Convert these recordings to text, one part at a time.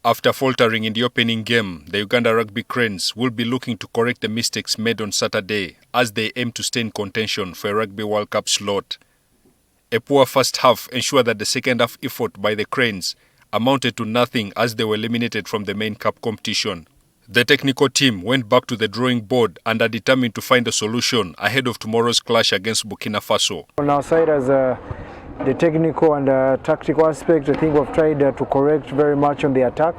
After faltering in the opening game, the Uganda Rugby Cranes will be looking to correct the mistakes made on Saturday as they aim to stay in contention for a Rugby World Cup slot. A poor first half ensured that the second half effort by the Cranes amounted to nothing as they were eliminated from the main cup competition. The technical team went back to the drawing board and are determined to find a solution ahead of tomorrow's clash against Burkina Faso. On our side, as the technical and tactical aspect, I think we've tried to correct very much on the attack,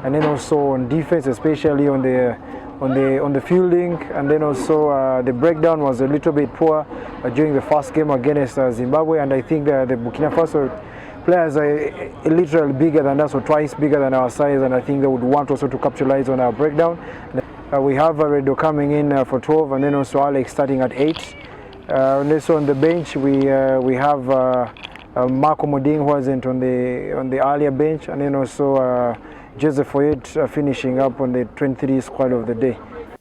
and then also on defense, especially on the fielding, and then also the breakdown was a little bit poor during the first game against Zimbabwe, and I think the Burkina Faso players are literally bigger than us, or twice bigger than our size, and I think they would want also to capitalize on our breakdown. We have Redo coming in for 12, and then also Alex starting at 8. And also on the bench we have Marco Moding, who wasn't on the earlier bench, and then also Joseph Foyet finishing up on the 23 squad of the day.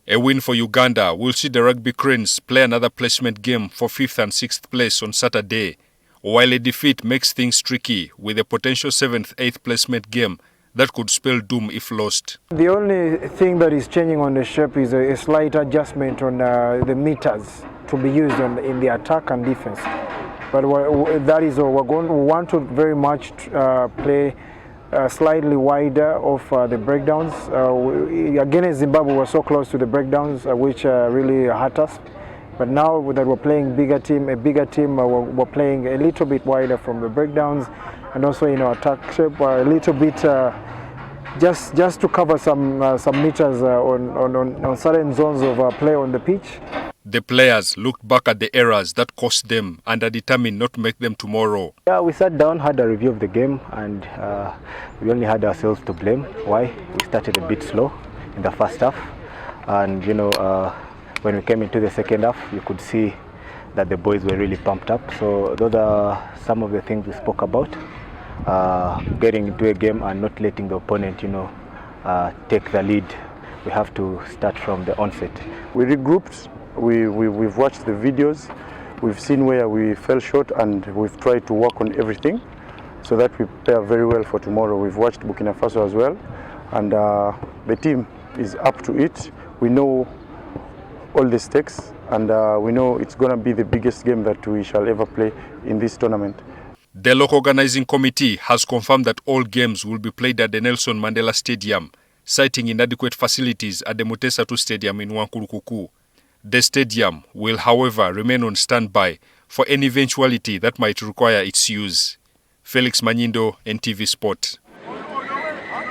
A win for Uganda will see the Rugby Cranes play another placement game for 5th and 6th place on Saturday, while a defeat makes things tricky with a potential 7th, 8th placement game that could spell doom if lost. The only thing that is changing on the shape is a slight adjustment on the meters to be used in the attack and defense. But that is all. We want to very much play slightly wider of the breakdowns. Against Zimbabwe, we were so close to the breakdowns, which really hurt us. But now that we're playing a bigger team, we're playing a little bit wider from the breakdowns, and also in our attack shape, a little bit just to cover some meters on certain zones of play on the pitch. The players looked back at the errors that cost them and are determined not to make them tomorrow. Yeah, we sat down, had a review of the game, and we only had ourselves to blame. Why? We started a bit slow in the first half, and when we came into the second half, you could see that the boys were really pumped up. So those are some of the things we spoke about. Getting into a game and not letting the opponent, take the lead. We have to start from the onset. We regrouped. We've watched the videos. We've seen where we fell short, and we've tried to work on everything so that we prepare very well for tomorrow. We've watched Burkina Faso as well, and the team is up to it. We know all the stakes, and we know it's going to be the biggest game that we shall ever play in this tournament. The local organizing committee has confirmed that all games will be played at the Nelson Mandela Stadium, citing inadequate facilities at the Mutesa II Stadium in Wankurukuku. The stadium will, however, remain on standby for any eventuality that might require its use. Felix Manyindo, NTV Sport.